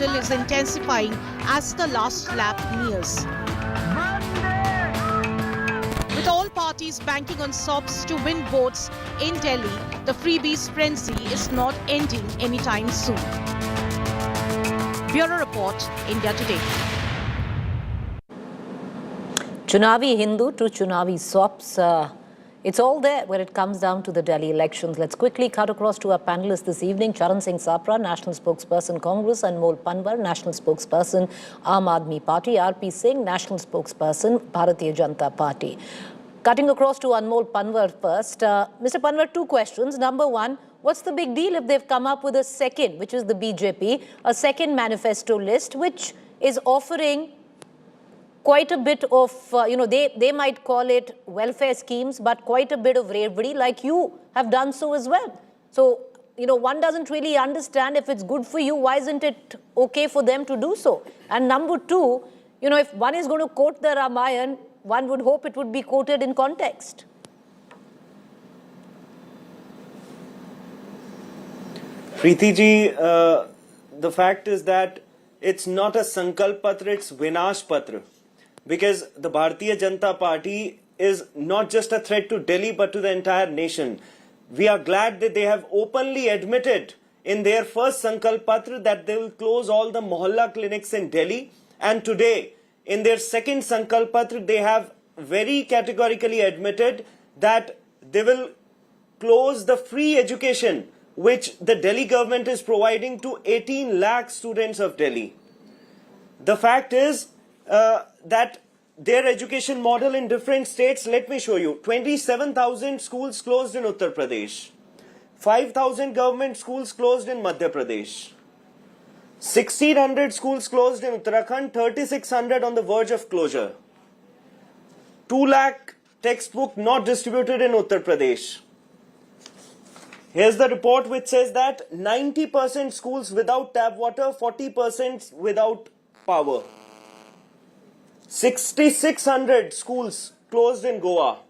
battle is intensifying as the last lap nears. With all parties banking on SOPs to win votes in Delhi, the freebies frenzy is not ending anytime soon. Bureau Report, India Today. Chunavi Hindu to Chunavi SOPs. It's all there when it comes down to the Delhi elections. Let's quickly cut across to our panelists this evening. Charan Singh Sapra, National Spokesperson Congress, and Anmol Panwar, National Spokesperson Aam Aadmi Party. RP Singh, National Spokesperson Bharatiya Janata Party. Cutting across to Anmol Panwar first. Mr. Panwar, two questions. Number one, what's the big deal if they've come up with a second, which is the BJP, a second manifesto list, which is offering quite a bit of, they might call it welfare schemes, but quite a bit of bravery, like you have done so as well. So, one doesn't really understand if it's good for you, why isn't it okay for them to do so? And number two, if one is going to quote the Ramayana, one would hope it would be quoted in context. Preeti ji, the fact is that it's not a Sankalp Patra, it's Vinash Patra. Because the Bharatiya Janata Party is not just a threat to Delhi but to the entire nation. We are glad that they have openly admitted in their first Sankalp Patra that they will close all the Mohalla clinics in Delhi. And today, in their second Sankalp Patra, they have very categorically admitted that they will close the free education which the Delhi government is providing to 18 lakh students of Delhi. The fact is that their education model in different states, let me show you. 27,000 schools closed in Uttar Pradesh. 5,000 government schools closed in Madhya Pradesh. 1,600 schools closed in Uttarakhand, 3,600 on the verge of closure. 2 lakh textbook not distributed in Uttar Pradesh. Here's the report which says that 90% schools without tap water, 40% without power. 6,600 schools closed in Goa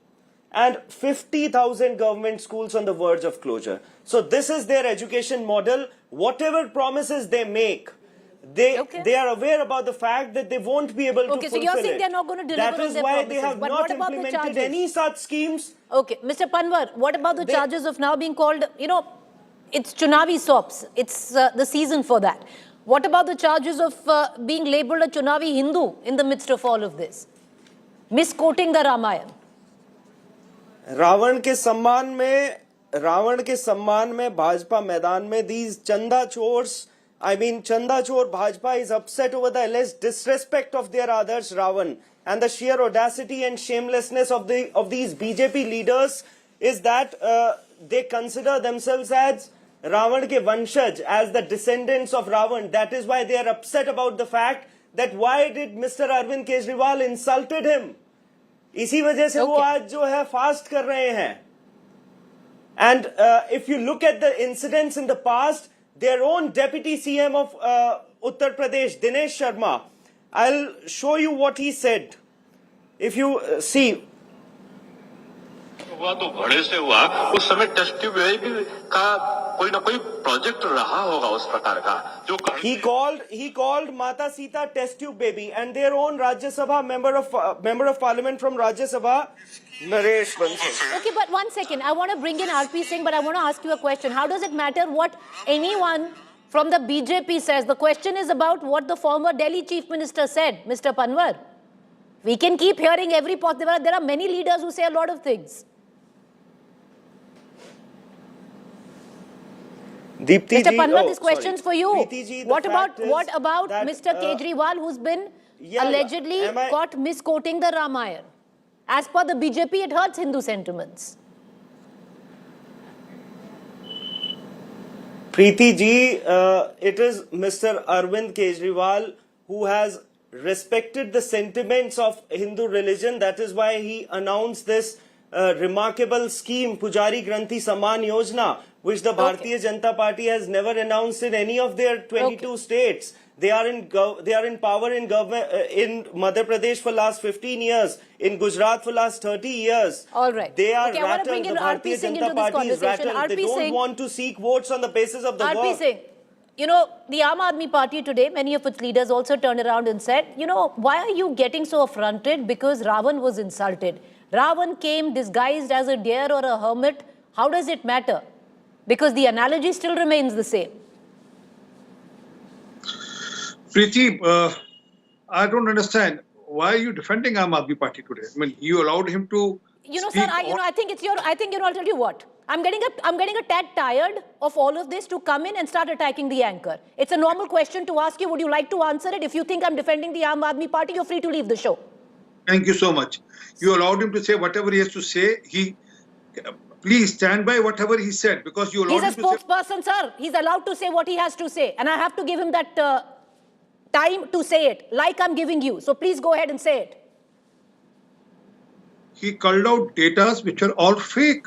and 50,000 government schools on the verge of closure. So this is their education model. Whatever promises they make, they are aware about the fact that they won't be able to fulfill so you're saying they're not going to deliver on their promises. That is why they have not implemented any such schemes. Okay, Mr. Panwar, what about the charges of now being called, it's Chunavi SOPs. It's the season for that. What about the charges of being labelled a Chunavi Hindu in the midst of all of this? Misquoting the Ramayana. Ravan के सम्मान में भाजपा मैदान में these chanda chores, chanda chor Bhajpa is upset over the alleged disrespect of their Adarsh Ravan, and the sheer audacity and shamelessness of these BJP leaders is that they consider themselves as Ravan ke vanshaj, as the descendants of Ravan. That is why they are upset about the fact that why did Mr. Arvind Kejriwal insulted him. इसी वजह से वो आज जो है fast कर रहे हैं. And if you look at the incidents in the past, their own deputy CM of Uttar Pradesh, Dinesh Sharma, I'll show you what he said. If you see, हुआ तो घोड़े से हुआ, उस समय टेस्ट ट्यूब का कोई ना कोई प्रोजेक्ट रहा होगा उस प्रकार का जो he called Mata Sita test tube baby, and their own Rajya Sabha member of Parliament from Rajya Sabha, Naresh Bansal. Okay, but one second, I want to bring in RP Singh, but I want to ask you a question. How does it matter what anyone from the BJP says? The question is about what the former Delhi Chief Minister said, Mr. Panwar. We can keep hearing every possible. There are many leaders who say a lot of things. Deepti Mr. Panwar, this question's for you. What about that, Mr. Kejriwal, who's been allegedly caught misquoting the Ramayana? As per the BJP, it hurts Hindu sentiments. Preeti ji, it is Mr. Arvind Kejriwal who has respected the sentiments of Hindu religion. That is why he announced this remarkable scheme, Pujari Granthi Samman Yojana, which the Bharatiya Janata Party has never announced in any of their 22 states. They are in power in Madhya Pradesh for last 15 years, in Gujarat for last 30 years. All right. They are rattled. The Bharatiya Janata Party is rattled. They don't want to seek votes on the basis of the work. RP Singh, You know, the Aam Aadmi Party today, many of its leaders also turned around and said, you know, why are you getting so affronted? Because Ravan was insulted. Ravan came disguised as a deer or a hermit. How does it matter? Because the analogy still remains the same. Preeti, I don't understand. Why are you defending Aam Aadmi Party today? I mean, you allowed him to Sir, I think it's your, I'll tell you what. I'm getting a tad tired of all of this to come in and start attacking the anchor. It's a normal question to ask you. Would you like to answer it? If you think I'm defending the Aam Aadmi Party, you're free to leave the show. Thank you so much. You allowed him to say whatever he has to say. Please stand by whatever he said, because you allowed him to say. He's a spokesperson, sir. He's allowed to say what he has to say. And I have to give him that time to say it, like I'm giving you. So please go ahead and say it. He culled out data which are all fake.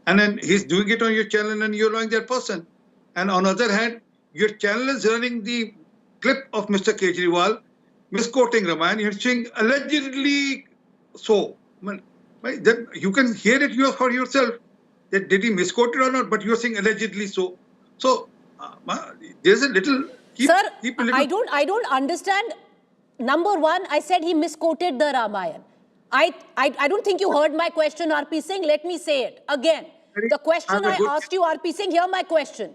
And then he's doing it on your channel and you're allowing that person. And on the other hand, your channel is running the clip of Mr. Kejriwal misquoting Ramayana. You're saying allegedly so. Then you can hear it for yourself. That did he misquote it or not? But you're saying allegedly so. So there's a little. Sir, I don't understand. Number one, I said he misquoted the Ramayana. I don't think you heard my question, RP Singh. Let me say it again. The question I asked you, RP Singh, hear my question.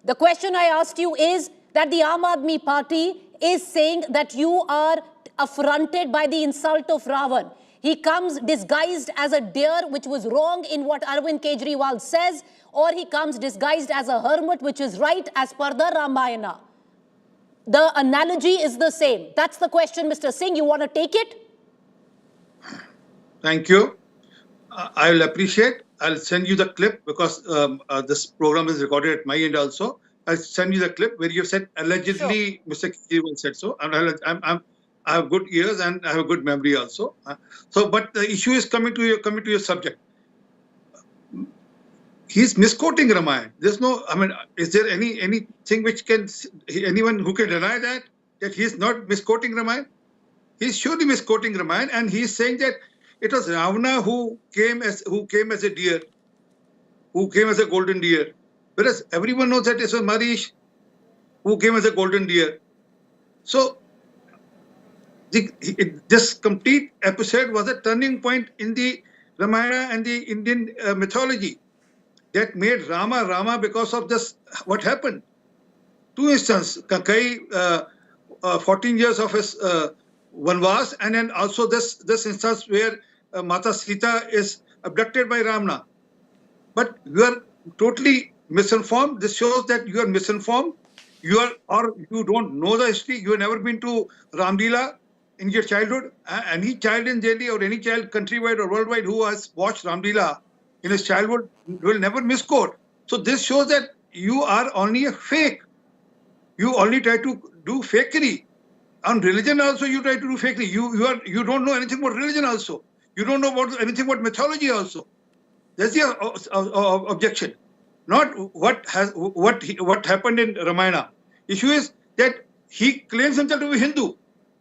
The question I asked you is that the Aam Aadmi Party is saying that you are affronted by the insult of Ravan. He comes disguised as a deer, which was wrong in what Arvind Kejriwal says, or he comes disguised as a hermit, which is right as per the Ramayana. The analogy is the same. That's the question, Mr. Singh. You want to take it? Thank you. I will appreciate. I'll send you the clip, because this program is recorded at my end also. I'll send you the clip where you said allegedly, sure. Mr. Kejriwal said so. I have good ears and I have a good memory also. But the issue is coming to your subject. He's misquoting Ramayana. There's no. I mean, is there anything which anyone who can deny that he's not misquoting Ramayana? He's surely misquoting Ramayana, and he's saying that it was Ravana who came as a deer, who came as a golden deer. Whereas everyone knows that it was Marish who came as a golden deer. So this complete episode was a turning point in the Ramayana and the Indian mythology that made Rama because of this. What happened? Two instances, Kakai, 14 years of his Vanvas, and then also this instance where Mata Sita is abducted by Ravana. But you are totally misinformed. This shows that you are misinformed. You don't know the history. You have never been to Ramlila in your childhood. Any child in Delhi or any child countrywide or worldwide who has watched Ramlila in his childhood will never misquote. So this shows that you are only a fake. You only try to do fakery. On religion also you try to do fakery. You don't know anything about religion also. You don't know anything about mythology also. That's the objection. Not what happened in Ramayana. Issue is that he claims himself to be Hindu,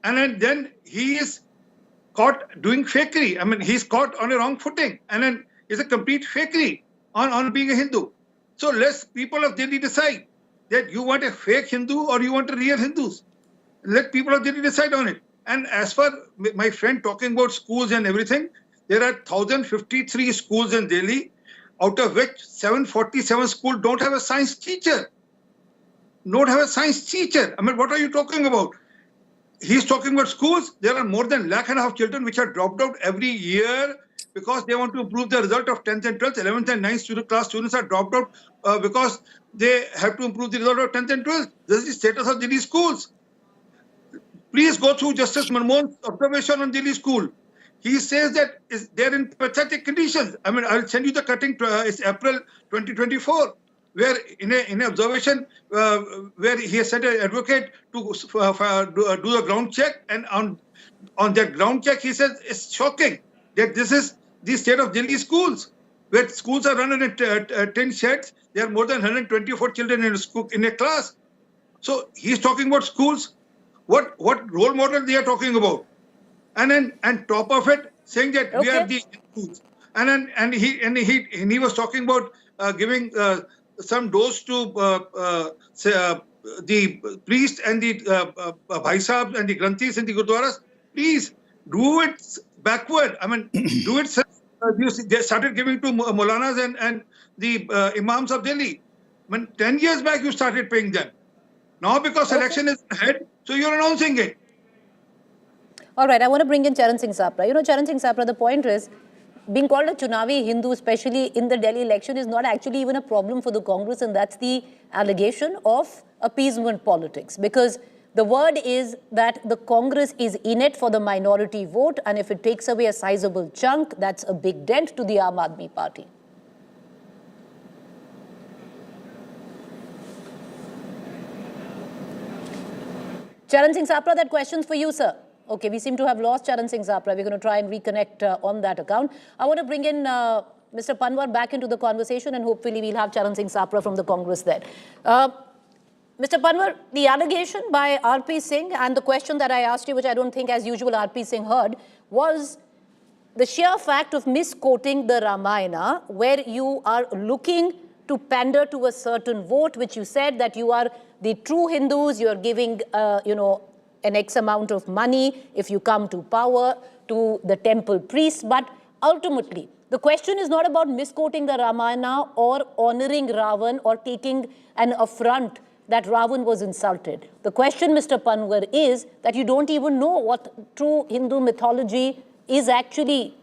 and then he is caught doing fakery. I mean, he's caught on a wrong footing, and then it's a complete fakery on being a Hindu. So let people of Delhi decide that you want a fake Hindu or you want a real Hindus. Let people of Delhi decide on it. And as for my friend talking about schools and everything, there are 1,053 schools in Delhi, out of which 747 schools don't have a science teacher. Don't have a science teacher. I mean, what are you talking about? He's talking about schools. There are more than 1.5 lakh children which are dropped out every year because they want to improve the result of 10th and 12th. 11th and 9th class students are dropped out because they have to improve the result of 10th and 12th. This is the status of Delhi schools. Please go through Justice Manmohan's observation on Delhi school. He says that they're in pathetic conditions. I mean, I'll send you the cutting. It's April 2024, where in an observation where he has sent an advocate to do a ground check, and on that ground check he says it's shocking that this is the state of Delhi schools, where schools are run in 10 sheds. There are more than 124 children in a class. So he's talking about schools. What role model they are talking about, and top of it saying that we are the schools, and he was talking about giving some dose to priests and the Bhai Sahibs and the Granthis and the Gurdwaras, please do it backward. I mean, do it. They started giving to Maulanas and the Imams of Delhi. I mean, 10 years back you started paying them. Now because election is ahead, so you're announcing it. All right, I want to bring in Charan Singh Sapra. You know, Charan Singh Sapra, the point is, being called a Chunavi Hindu, especially in the Delhi election, is not actually even a problem for the Congress, and that's the allegation of appeasement politics. Because the word is that the Congress is in it for the minority vote, and if it takes away a sizable chunk, that's a big dent to the Aam Aadmi Party. Charan Singh Sapra, that question's for you, sir. Okay, we seem to have lost Charan Singh Sapra. We're going to try and reconnect on that account. I want to bring in Mr. Panwar back into the conversation, and hopefully we'll have Charan Singh Sapra from the Congress there. Mr. Panwar, the allegation by RP Singh and the question that I asked you, which I don't think as usual RP Singh heard, was the sheer fact of misquoting the Ramayana, where you are looking to pander to a certain vote, which you said that you are the true Hindus, you're giving, an X amount of money if you come to power, to the temple priests. But ultimately, the question is not about misquoting the Ramayana or honoring Ravan or taking an affront that Ravan was insulted. The question, Mr. Panwar, is that you don't even know what true Hindu mythology is actually.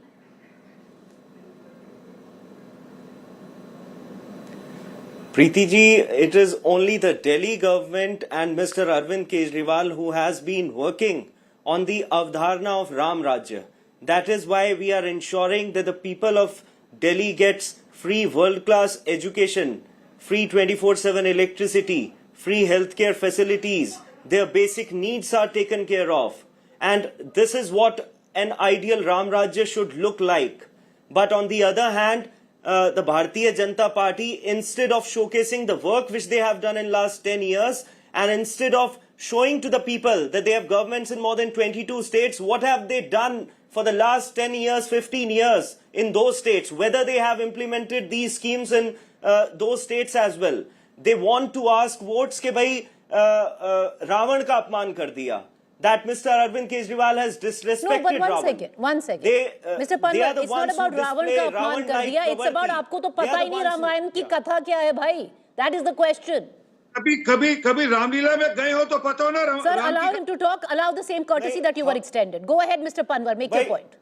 Preeti ji, it is only the Delhi government and Mr. Arvind Kejriwal who has been working on the avdharna of Ram Rajya. That is why we are ensuring that the people of Delhi gets free world-class education, free 24/7 electricity, free healthcare facilities. Their basic needs are taken care of. And this is what an ideal Ram Rajya should look like. But on the other hand, the Bharatiya Janata Party, instead of showcasing the work which they have done in last 10 years, and instead of showing to the people that they have governments in more than 22 states, what have they done for the last 10 years, 15 years in those states, whether they have implemented these schemes in those states as well. They want to ask votes ke bhai Ravan ka apman kar diya. That Mr. Arvind Kejriwal has disrespected Ravan. No, but one second. Mr. Panwar, it's not about Ravan ka apman kar diya. It's about aapko to pata hi nahi Ramayana ki katha kya hai bhai. That is the question. कभी रामलीला में गए हो तो पता हो ना. Sir, allow him to talk. Allow the same courtesy that you were extended. Go ahead, Mr. Panwar. Make your point.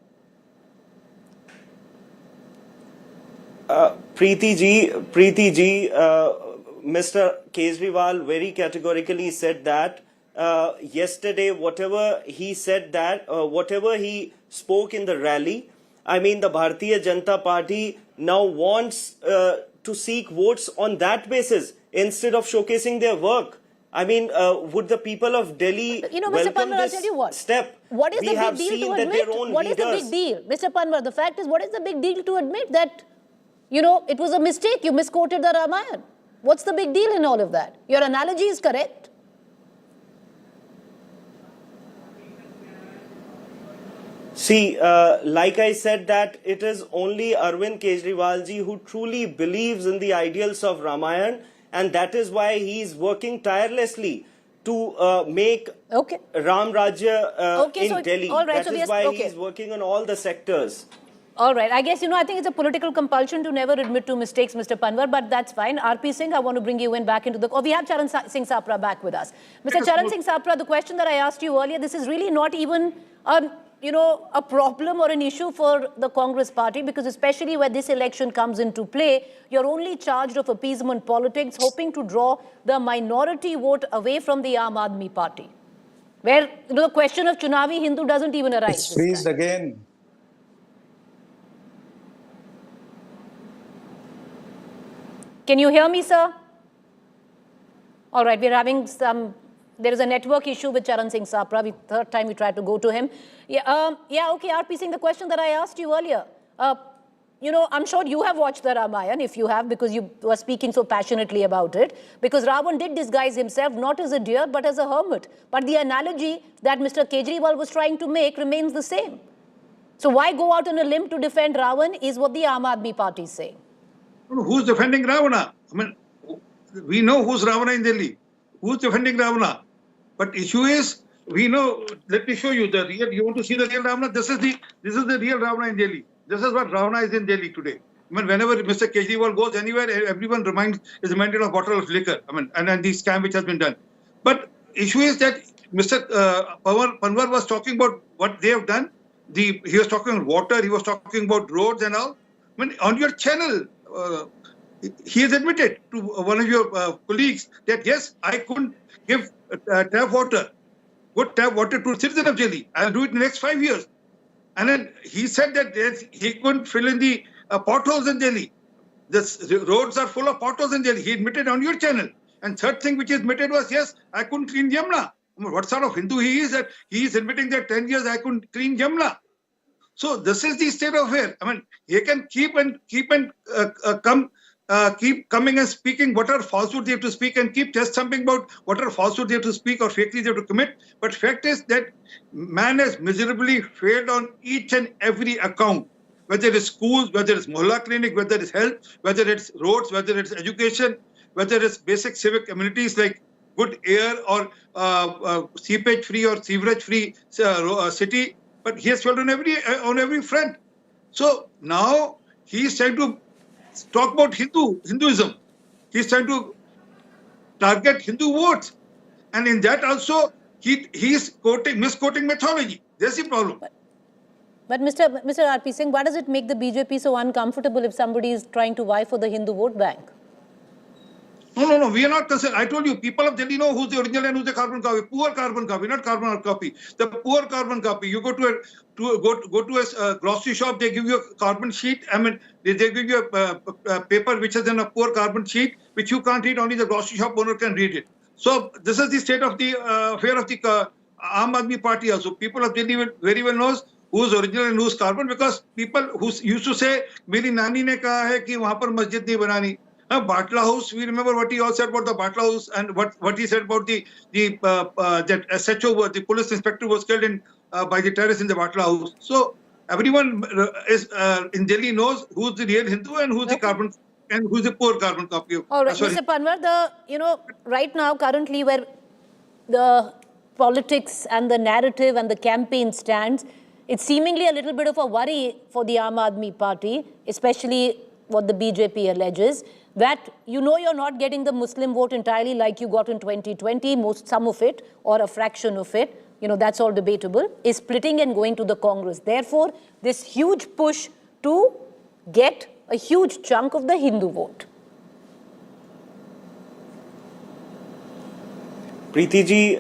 Preeti ji, Mr. Kejriwal very categorically said that yesterday, whatever he said that, whatever he spoke in the rally, I mean, the Bharatiya Janata Party now wants to seek votes on that basis instead of showcasing their work. I mean, would the people of Delhi welcome Panwar, this step? What is we the have big deal seen to that their admit? own What is leaders. the big deal? Mr. Panwar, the fact is, what is the big deal to admit that, it was a mistake, you misquoted the Ramayana? What's the big deal in all of that? Your analogy is correct. See, like I said, that it is only Arvind Kejriwal ji who truly believes in the ideals of Ramayana, and that is why he is working tirelessly to make Ram Rajya in Delhi. All right, that is why he is working on all the sectors. All right. I guess, I think it's a political compulsion to never admit to mistakes, Mr. Panwar, but that's fine. RP Singh, I want to bring you in back into the... we have Charan Singh Sapra back with us. Mr. Charan Singh Sapra, the question that I asked you earlier, this is really not even a problem or an issue for the Congress party, because especially where this election comes into play, you're only charged of appeasement politics, hoping to draw the minority vote away from the Aam Aadmi Party, where the question of Chunavi Hindu doesn't even arise. It's freezed again. Can you hear me, sir? All right, we're having there is a network issue with Charan Singh Sapra. Third time we tried to go to him. Okay, RP Singh, the question that I asked you earlier. I'm sure you have watched the Ramayana, if you have, because you were speaking so passionately about it. Because Ravan did disguise himself not as a deer, but as a hermit. But the analogy that Mr. Kejriwal was trying to make remains the same. So why go out on a limb to defend Ravan is what the Aam Aadmi Party is saying. Who's defending Ravana? I mean, we know who's Ravana in Delhi. who's defending Ravana. But issue is, we know. Let me show you the real. You want to see the real Ravana? This is the real Ravana in Delhi. This is what Ravana is in Delhi today. I mean, whenever Mr. Kejriwal goes anywhere, everyone is reminded of a bottle of liquor. I mean, and the scam which has been done. But issue is that Mr. Panwar was talking about what they have done. He was talking about water. He was talking about roads and all. I mean, on your channel, he has admitted to one of your colleagues that yes, I couldn't give tap water, good tap water to citizens of Delhi. I'll do it in the next 5 years. And then he said that he couldn't fill in the potholes in Delhi. The roads are full of potholes in Delhi. He admitted on your channel. And third thing which he admitted was, yes, I couldn't clean Yamuna. I mean, what sort of Hindu he is that he is admitting that 10 years I couldn't clean Yamuna. So this is the state of affairs. I mean, he can keep coming and speaking whatever falsehood they have to speak and keep just something about whatever falsehood they have to speak or fakery they have to commit. But fact is that man has miserably failed on each and every account, whether it's schools, whether it's mohalla clinic, whether it's health, whether it's roads, whether it's education, whether it's basic civic amenities like good air or seepage free or sewerage free city. But he has failed on every front. So now he is trying to talk about Hinduism. He's trying to target Hindu votes. And in that also, he is misquoting mythology. That's the problem. But Mr. R.P. Singh, why does it make the BJP so uncomfortable if somebody is trying to vie for the Hindu vote bank? No. We are not concerned. I told you, people of Delhi know who's the original and who's the carbon copy. Poor carbon copy, not carbon copy. The poor carbon copy. You go to a grocery shop, they give you a carbon sheet. I mean, they give you a paper which is in a poor carbon sheet, which you can't read. Only the grocery shop owner can read it. So this is the state of the affair of the Aam Aadmi Party also. People of Delhi very well knows who's original and who's carbon, because people who used to say, "Meri nani ne kaha hai ki wahan par masjid nahi banani." Batla House, we remember what he all said about the Batla House and what he said about that SHO, the police inspector was killed by the terrorists in the Batla House. So everyone is in Delhi knows who's the real Hindu and who's the carbon and who's the poor carbon copy. All right, Mr. Panwar, right now, currently where the politics and the narrative and the campaign stands, it's seemingly a little bit of a worry for the Aam Aadmi Party, especially what the BJP alleges, that you're not getting the Muslim vote entirely like you got in 2020, some of it or a fraction of it, that's all debatable, is splitting and going to the Congress. Therefore, this huge push to get a huge chunk of the Hindu vote. Preeti ji,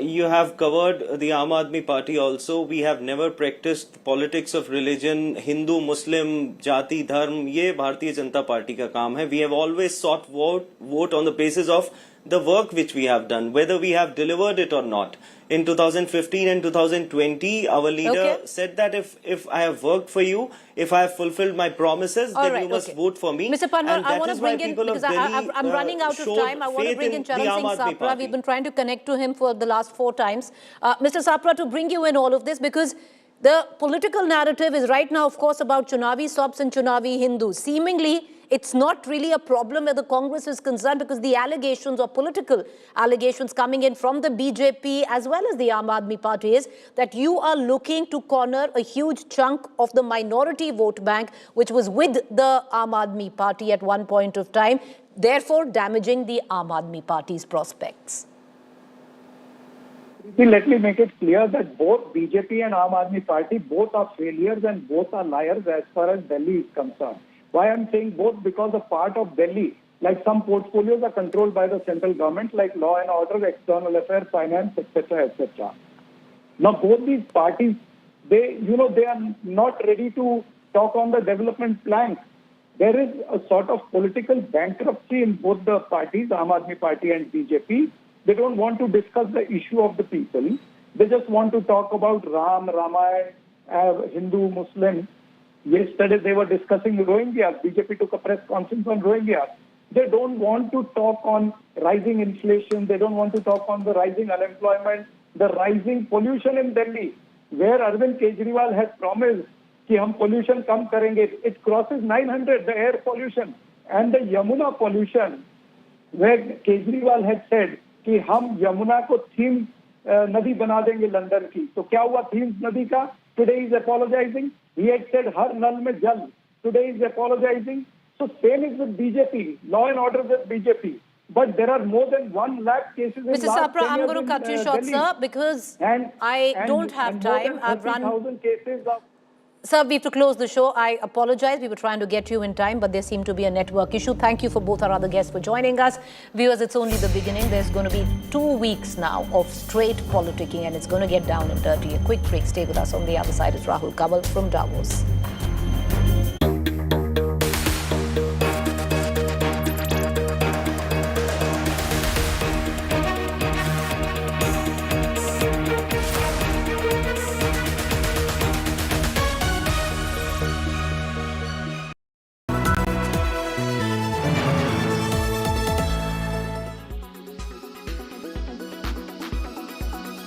you have covered the Aam Aadmi Party also. We have never practiced politics of religion, Hindu, Muslim, Jati, Dharm. ये Bharatiya Janata party का काम है. We have always sought vote on the basis of the work which we have done, whether we have delivered it or not. In 2015 and 2020, our leader said that if I have worked for you, if I have fulfilled my promises, then you must vote for me. Mr. Panwar, I want to bring in, because I'm running out of time, I want to bring in Charan Singh Sapra. We've been trying to connect to him for the last 4 times. Mr. Sapra, to bring you in all of this, because the political narrative is right now, of course, about Chunavi Sobs and Chunavi Hindus. Seemingly, it's not really a problem where the Congress is concerned, because the allegations or political allegations coming in from the BJP as well as the Aam Aadmi Party is that you are looking to corner a huge chunk of the minority vote bank, which was with the Aam Aadmi Party at one point of time, therefore damaging the Aam Aadmi Party's prospects. Let me make it clear that both BJP and Aam Aadmi Party, both are failures and both are liars as far as Delhi is concerned. Why I'm saying both? Because a part of Delhi, like some portfolios are controlled by the central government, like law and order, external affairs, finance, etc., etc. Now, both these parties, they are not ready to talk on the development plank. There is a sort of political bankruptcy in both the parties, Aam Aadmi Party and BJP. They don't want to discuss the issue of the people. They just want to talk about Ram, Ramayana, Hindu, Muslim. Yesterday they were discussing Rohingyas. BJP took a press conference on Rohingyas. They don't want to talk on rising inflation. They don't want to talk on the rising unemployment, the rising pollution in Delhi, where Arvind Kejriwal has promised कि हम pollution कम करेंगे. It crosses 900, the air pollution. And the Yamuna pollution, where Kejriwal had said कि हम यमुना को theme नदी बना देंगे London की. तो क्या हुआ थीम्स नदी का? Today is apologising. He had said हर नल में जल. Today is apologising. So same is with BJP, law and order with BJP. But there are more than 1 lakh cases in Mr. last Sapra, 10 I'm years going to in, cut you short, Delhi. sir, because I don't have more time. than I've run... 30,000 cases of... Sir, we have to close the show. I apologize. We were trying to get you in time, but there seemed to be a network issue. Thank you for both our other guests for joining us. Viewers, it's only the beginning. There's going to be 2 weeks now of straight politicking, and it's going to get down and dirty. A quick break. Stay with us. On the other side is Rahul Kabal from Davos.